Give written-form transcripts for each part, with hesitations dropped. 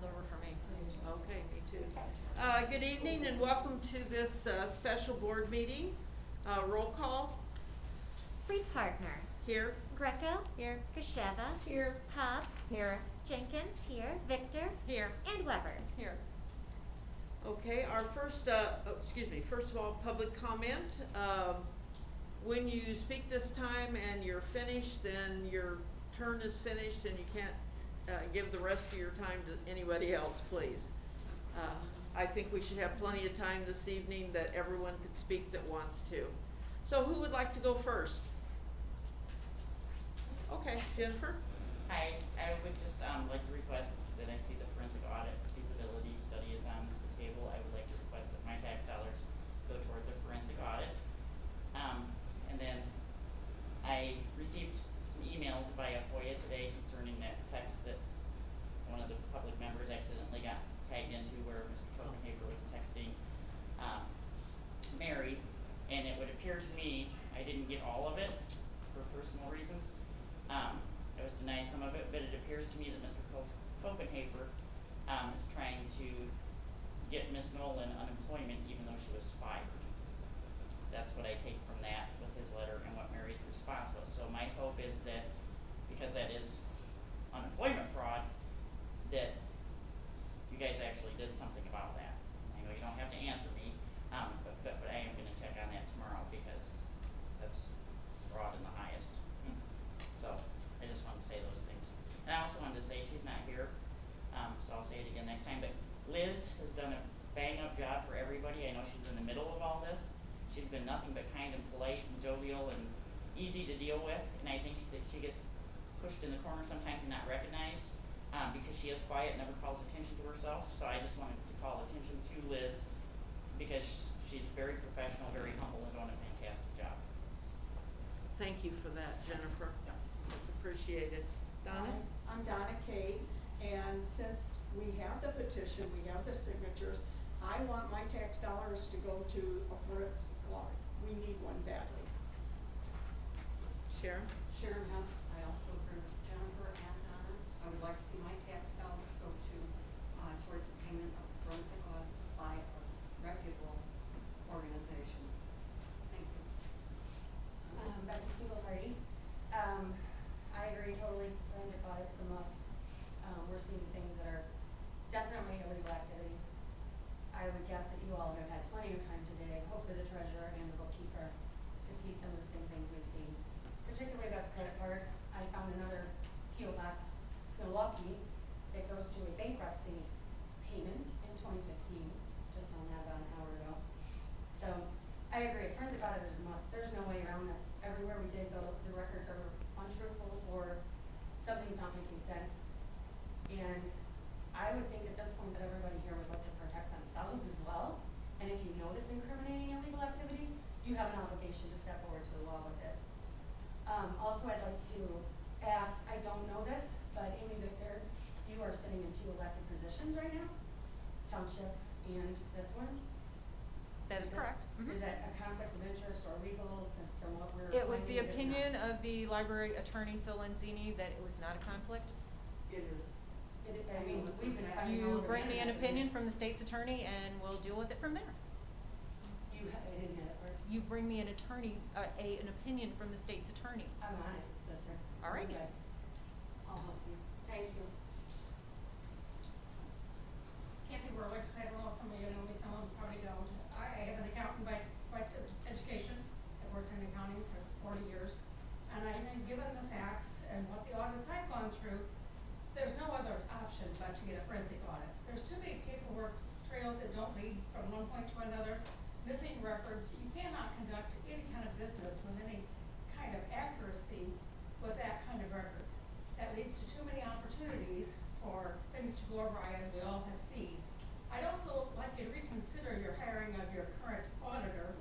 rolled over for me. Okay, me too. Good evening and welcome to this special board meeting. Roll call. Reed Partner. Here. Greco. Here. Kasheva. Here. Hobbs. Here. Jenkins. Here. Victor. Here. And Weber. Here. Okay, our first, first of all, public comment. When you speak this time and you're finished, then your turn is finished and you can't give the rest of your time to anybody else, please. I think we should have plenty of time this evening that everyone could speak that wants to. So who would like to go first? Okay, Jennifer? Hi, I would just like to request that I see the forensic audit feasibility study is on the table. I would like to request that my tax dollars go towards a forensic audit. And then I received some emails via FOIA today concerning that text that one of the public members accidentally got tagged into where Mr. Copenhaver was texting Mary, and it would appear to me, I didn't get all of it for personal reasons. I was denied some of it, but it appears to me that Mr. Copenhaver is trying to get Miss Nolan unemployment even though she was fired. That's what I take from that with his letter and what Mary's response was. So my hope is that, because that is unemployment fraud, that you guys actually did something about that. I know you don't have to answer me, but I am going to check on that tomorrow because that's fraud in the highest. So I just want to say those things. And I also wanted to say she's not here, so I'll say it again next time. But Liz has done a bang-up job for everybody. I know she's in the middle of all this. She's been nothing but kind and polite and jovial and easy to deal with. And I think that she gets pushed in the corner sometimes and not recognized because she is quiet, never calls attention to herself. So I just wanted to call attention to Liz because she's very professional, very humble, and doing a fantastic job. Thank you for that, Jennifer. Yeah. That's appreciated. Donna? I'm Donna Kay, and since we have the petition, we have the signatures, I want my tax dollars to go to a forensic audit. We need one badly. Sharon? Sharon Hess, I also agree with Jennifer and Donna. I would like to see my tax dollars go to, towards the payment of forensic audit by a reputable organization. Thank you. Becky Single-Hardy. I agree totally, forensic audit is a must. We're seeing things that are definitely illegal activity. I would guess that you all have had plenty of time today, hopefully the treasurer and the bookkeeper, to see some of the same things we've seen. Particularly about the credit card, I found another P.O. box, Milwaukee, that goes to a bankruptcy payment in 2015, just found that about an hour ago. So, I agree, forensic audit is a must. There's no way around this. Everywhere we did go, the records are untruthful or something's not making sense. And I would think at this point that everybody here would like to protect themselves as well. And if you notice incriminating illegal activity, you have an obligation to step forward to the law with it. Also, I'd like to ask, I don't know this, but Amy Victor, you are sitting in 2 elected positions right now, township and this one. That is correct. Is that a conflict of interest or legal, from what we're It was the finding, it is opinion not? of the library attorney, Phil Lanzini, that it was not a conflict. It is. I mean, we've been fighting You over bring the me an internet. opinion from the state's attorney and we'll deal with it from there. I didn't get it first. You bring me an attorney, an opinion from the state's attorney. I'm on it, sister. All right. Okay. I'll help you. Thank you. It's Kathy Werlick. I don't know, some of you know me, some of you probably don't. I have an accountant by education. I've worked in accounting for 40 years. And I've been given the facts and what the audits I've gone through, there's no other option but to get a forensic audit. There's too many paperwork trails that don't lead from one point to another, missing records. You cannot conduct any kind of business with any kind of accuracy with that kind of records. That leads to too many opportunities for things to go awry, as we all have seen. I'd also like you to reconsider your hiring of your current auditor,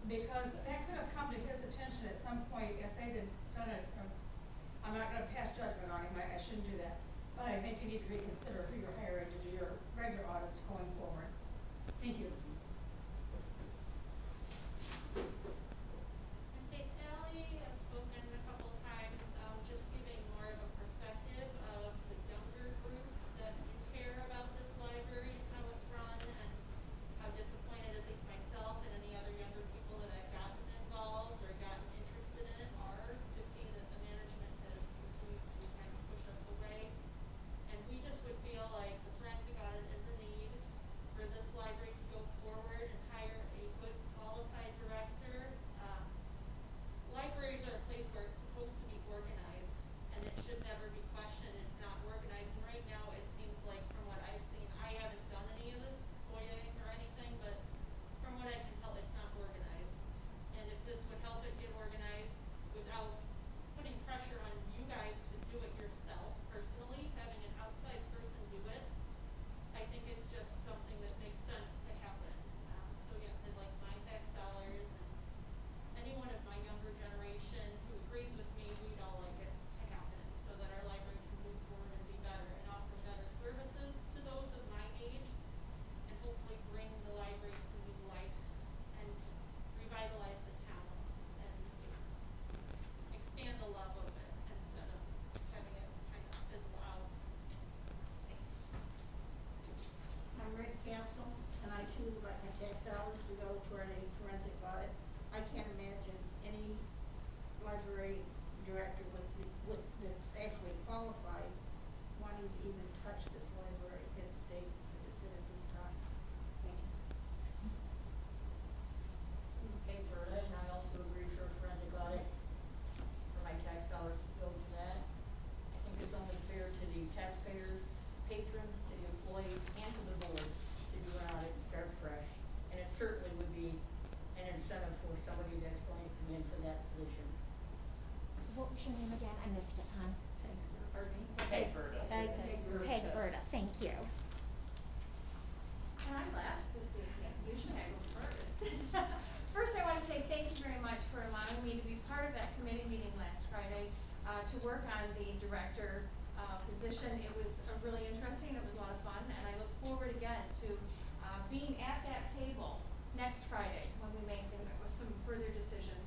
because that could have come to his attention at some point if they had done it. I'm not going to pass judgment on him, I shouldn't do that. But I think you need to reconsider who you're hiring to do your regular audits going forward. Thank you. I've spoken a couple of times, just giving more of a perspective of the younger group that you care What's your name again? I missed it, hon. Pardon me? Peg Berta. Peg Berta, thank you. And I'm last because usually I go first. First, I want to say thank you very much for allowing me to be part of that committee meeting last Friday to work on the director position. It was really interesting. It was a lot of fun, and I look forward again to being at that table next Friday when we make some further decisions.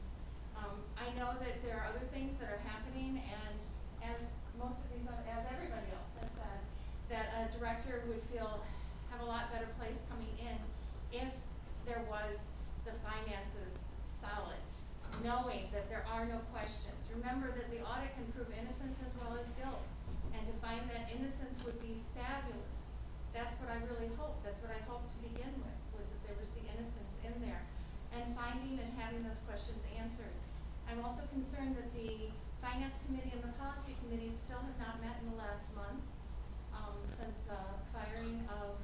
I know that there are other things that are happening, and as most of these, as everybody else has said, that a director would have a lot better place coming in if there was the finances solid, knowing that there are no questions. Remember that the audit can prove innocence as well as guilt, and to find that innocence would be fabulous. That's what I really hoped. That's what I hoped to begin with, was that there was the innocence in there, and finding and having those questions answered. I'm also concerned that the Finance Committee and the Policy Committee still have not met in the last month since the firing of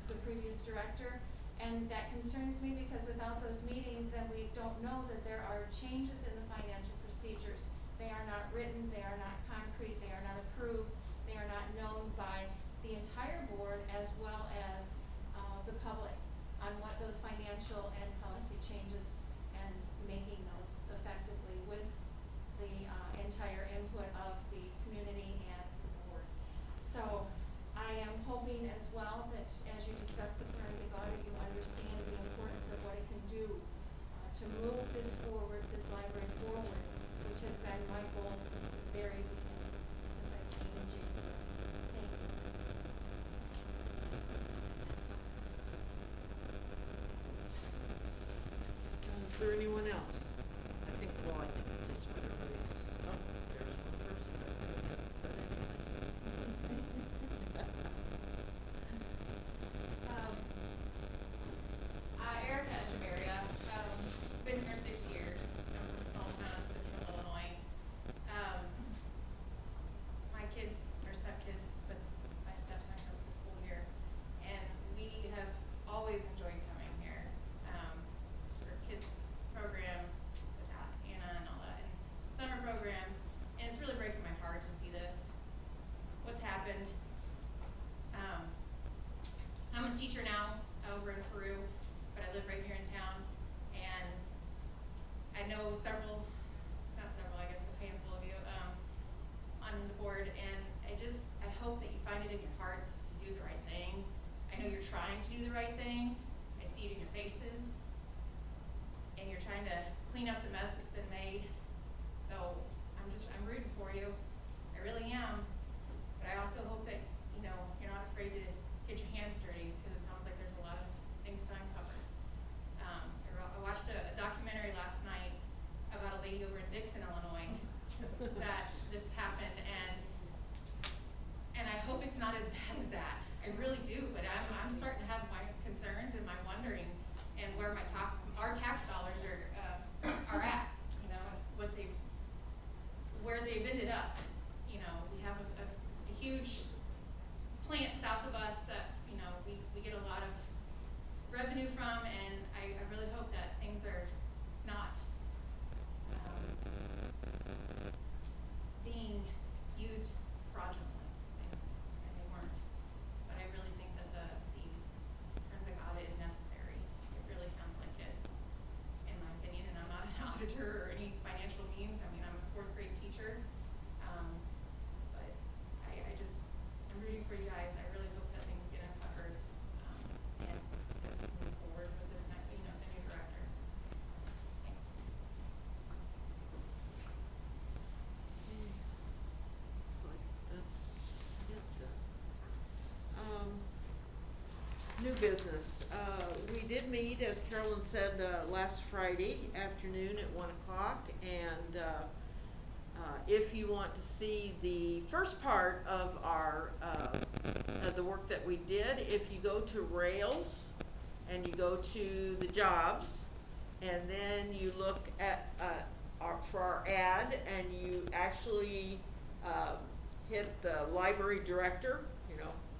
the previous director. And that concerns me because without those meetings, then we don't know that there are changes in the financial procedures. They are not written, they are not concrete, they are not approved, they are not known by the entire board as well as the public on what those financial and policy changes and making those effectively with the entire input of the community and the board. So I am hoping as well that as you discuss the forensic audit, you understand the importance of what it can do to move this forward, this library forward, which has been my goal since the very beginning, since I came in January. Thank you. Is there anyone else? I think, well, I think just whatever it is. Oh, there's one person that hasn't said anything. Erica Echeverria, been here 6 years. I'm from a small town in central Illinois. My kids are stepkids, but my stepson goes to school here, and we have always enjoyed coming here for kids programs with Hannah and all that, and summer programs. And it's really breaking my heart to see what's happened. I'm a teacher now over in Peru, but I live right here in town, and I know I guess a handful of you on the board, and I hope that you find it in your hearts to do the right thing. I know you're trying to do the right thing. I see it in your faces, and you're trying to clean up the mess that's been made. So I'm rooting for you. I really am. But I also hope that, you're not afraid to get your hands dirty, because it sounds like there's a lot of things to uncover. I watched a documentary last night about a lady over in Dixon, Illinois, that this happened, and I hope it's not as bad as that. I really do, but I'm starting to have my concerns and my wondering, and where our tax dollars are at, where they've ended up. We have a huge plant south of us that, we get a lot of revenue from, and I really hope that things are not being used fraudulently, and they weren't. But I really think that the forensic audit is necessary. It really sounds like it, in my opinion, and I'm not an auditor or any financial means. I mean, I'm a 4th grade teacher. But I'm rooting for you guys. I really hope that things get uncovered, and that we move forward with this, the new director. Thanks. So that's it then. New business. We did meet, as Carolyn said, last Friday afternoon at 1 o'clock, and if you want to see the first part of our the work that we did, if you go to Rails and you go to the jobs, and then you look at for our ad, and you actually hit the library director,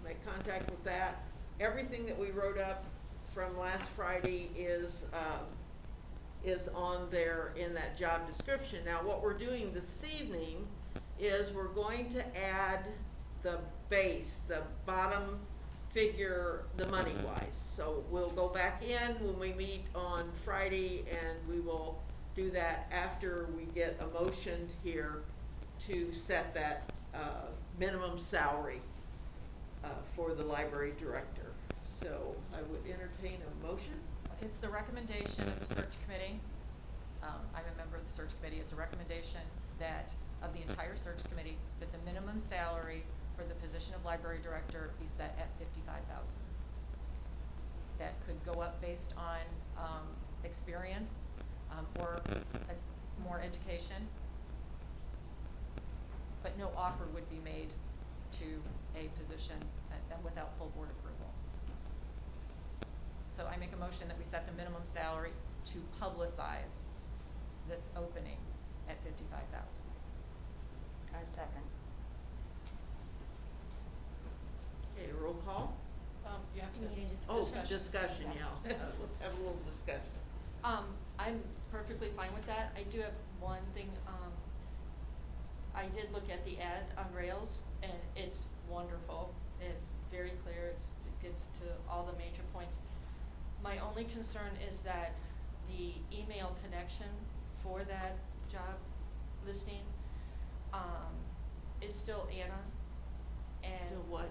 make contact with that. Everything that we wrote up from last Friday is is on there in that job description. Now, what we're doing this evening is we're going to add the base, the bottom figure, the money-wise. So we'll go back in when we meet on Friday, and we will do that after we get a motion here to set that, minimum salary, for the library director. So I would entertain a motion. It's the recommendation of the search committee. I'm a member of the search committee. It's a recommendation that, of the entire search committee, that the minimum salary for the position of library director be set at $55,000. That could go up based on, experience, or more education. But no offer would be made to a position without full board approval. So I make a motion that we set the minimum salary to publicize this opening at $55,000. I second. Okay, roll call. You have to. We need a Oh, discussion. discussion, yeah. Let's have a little discussion. I'm perfectly fine with that. I do have one thing, I did look at the ad on Rails, and it's wonderful. It's very clear, it gets to all the major points. My only concern is that the email connection for that job listing, is still Anna. And Still what?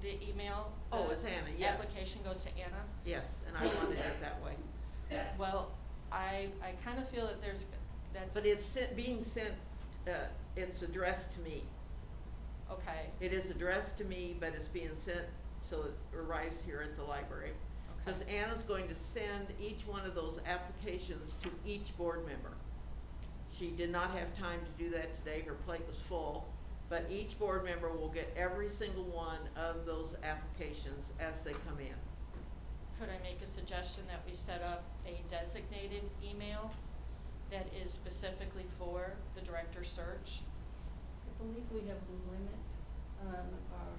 the email. Oh, the it's Anna, yes. Application goes to Anna. Yes, and I wanted it that way. Well, I kinda feel that that's. But it's being sent, it's addressed to me. Okay, It is addressed to me, but it's being sent, so it arrives here at the library. Because okay, Anna's going to send each one of those applications to each board member. She did not have time to do that today, her plate was full, but each board member will get every single one of those applications as they come in. could I make a suggestion that we set up a designated email that is specifically for the director search? I believe we have a limit on our,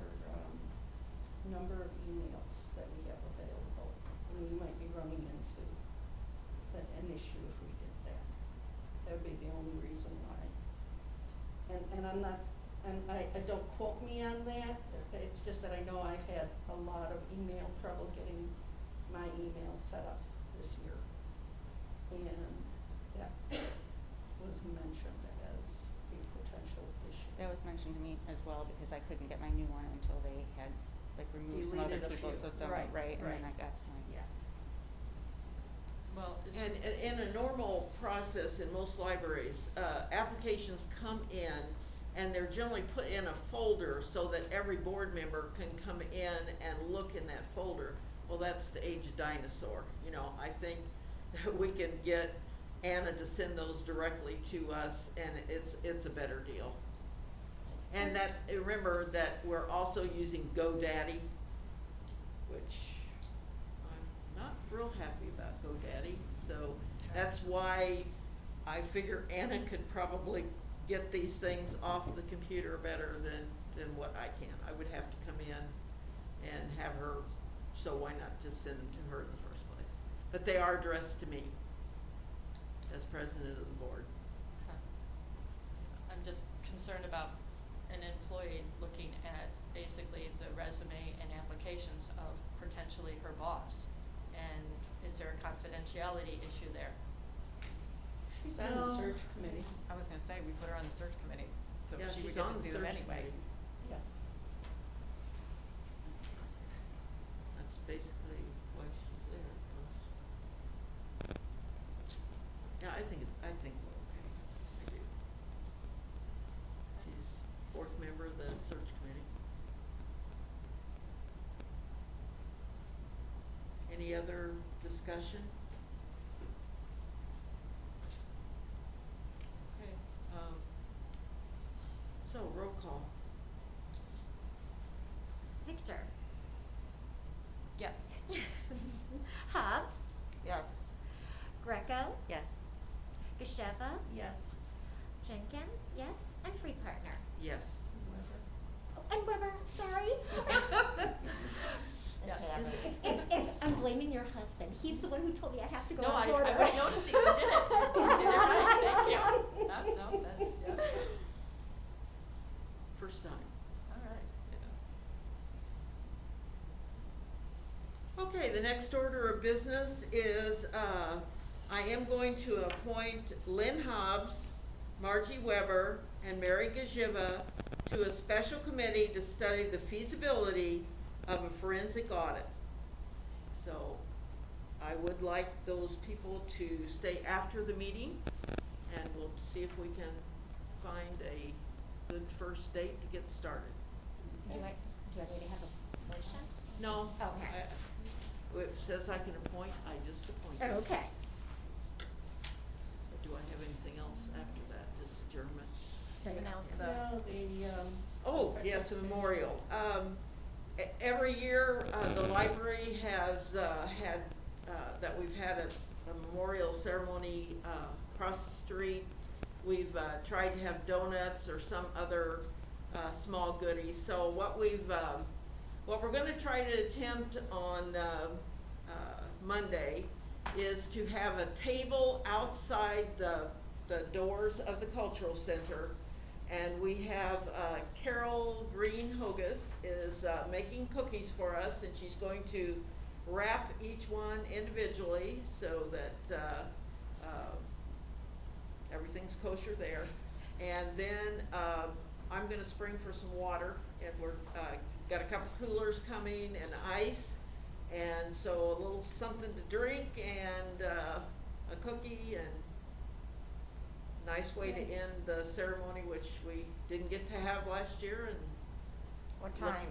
number of emails that we have available. And we might be running into an issue if we did that. That would be the only reason why. And I'm not, I don't quote me on that, it's just that I know I've had a lot of email trouble getting my email set up this year. And that was mentioned as a potential issue. That was mentioned to me as well, because I couldn't get my new one until they had, like, removed some other Deleted a people's few. system, Right, right, and then right. I got mine. Yeah. Well, it's And just, in a normal process in most libraries, applications come in and they're generally put in a folder so that every board member can come in and look in that folder. Well, that's the age of dinosaur, you know, I think that we can get Anna to send those directly to us, and it's a better deal. And that, remember that we're also using GoDaddy, which I'm not real happy about GoDaddy, so that's why I figure Anna could probably get these things off the computer better than what I can. I would have to come in and have her, so why not just send them to her in the first place? But they are addressed to me as president of the board. okay. I'm just concerned about an employee looking at basically the resume and applications of potentially her boss. And is there a confidentiality issue there? She's on the No. search committee. I was gonna say, we put her on the search committee, so Yeah, she would she's get on to the see them search anyway. committee. Yeah. That's basically why she's there. Yeah, I think we're okay. I do. She's fourth member of the search committee. Any other discussion? Okay, so roll call. Victor. Yes. Hobbs. Yes. Greco. Yes. Gasheva. Yes. Jenkins, yes, and free partner. Yes. Oh, and Weber, sorry. Yes. It's I'm blaming your husband. He's the one who told me I have to go No, out I of order. was noticing you did it. You did it right, thank you. That's, yeah. First time. All right, Okay, the next order of business is, I am going to appoint Lynn Hobbs, Margie Weber, and Mary Gajiva to a special committee to study the feasibility of a forensic audit. So, I would like those people to stay after the meeting, and we'll see if we can find a good first date to get started. Do I need to have a motion? No. Okay. It says I can appoint, I just appoint. Okay. Do I have anything else after that, just adjournment? Announce the. Well, the, Oh, yes, a memorial. Every year, the library has, that we've had a memorial ceremony, across the street. We've, tried to have donuts or some other, small goodies. So what we're gonna try to attempt on, Monday is to have a table outside the doors of the cultural center. And we have, Carol Green Hogus is, making cookies for us, and she's going to wrap each one individually so that, everything's kosher there. And then, I'm gonna spring for some water, and we're, got a couple coolers coming and ice, and so a little something to drink and, a cookie and nice way to Nice. end the ceremony, which we didn't get to have last year, and. What time?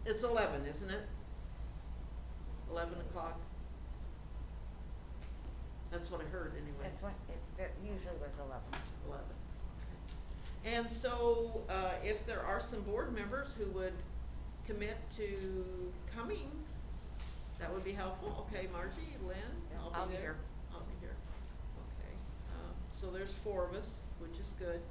It's 11, isn't it? 11 o'clock. That's what I heard anyway. That's what, it usually was 11. 11. Okay. And so, if there are some board members who would commit to coming, that would be helpful. Okay, Margie, Lynn? Yeah, I'll I'll be be there. here. I'll be here. Okay, so there's 4 of us, which is good.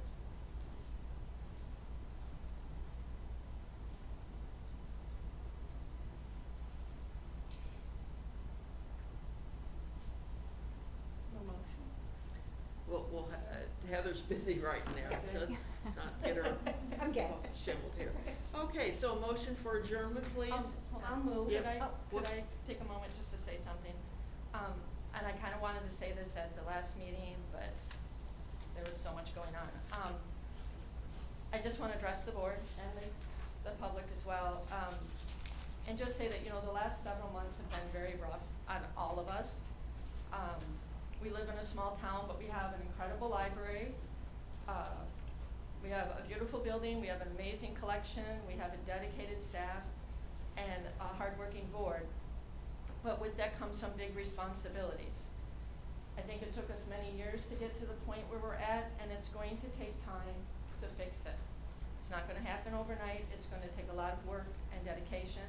no motion. We'll Heather's busy writing there. Yeah. Let's not get her I'm good. disheveled here. Okay, so a motion for adjournment, please. Hold I'll on. move. Yep. Could I take a moment just to say something? And I kinda wanted to say this at the last meeting, but there was so much going on. I just wanna address the board and the public as well, and just say that, you know, the last several months have been very rough on all of us. We live in a small town, but we have an incredible library. We have a beautiful building, we have an amazing collection, we have a dedicated staff, and a hardworking board. But with that comes some big responsibilities. I think it took us many years to get to the point where we're at, and it's going to take time to fix it. It's not gonna happen overnight, it's gonna take a lot of work and dedication.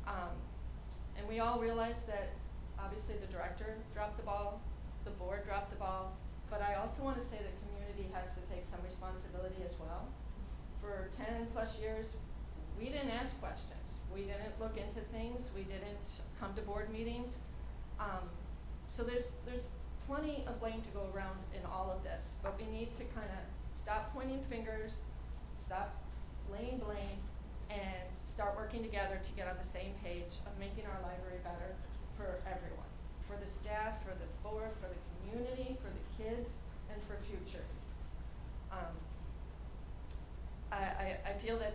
And we all realize that obviously the director dropped the ball, the board dropped the ball, but I also wanna say the community has to take some responsibility as well. For 10+ years, we didn't ask questions. We didn't look into things, we didn't come to board meetings. So there's plenty of blame to go around in all of this, but we need to kinda stop pointing fingers, stop laying blame, and start working together to get on the same page of making our library better for everyone. For the staff, for the board, for the community, for the kids, and for future. I feel that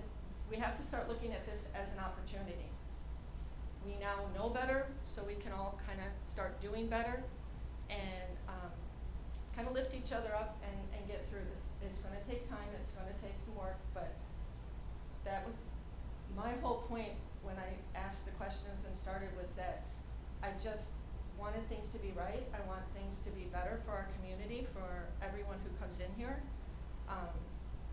we have to start looking at this as an opportunity. We now know better, so we can all kinda start doing better and kinda lift each other up and get through this. It's gonna take time, it's gonna take some work, but that was my whole point when I asked the questions and started, was that I just wanted things to be right. I want things to be better for our community, for everyone who comes in here.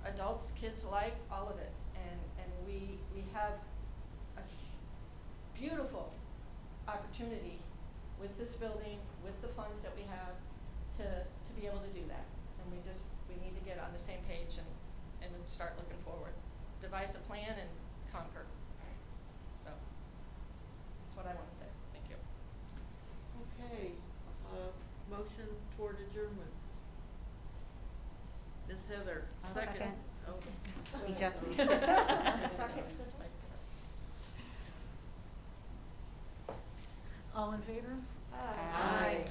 Adults, kids alike, all of it. And we have a beautiful opportunity with this building, with the funds that we have, to be able to do that. And we need to get on the same page and start looking forward. Devise a plan and conquer. So, this is what I want Jeff. Rock, paper, scissors? All in favor? Aye. Aye.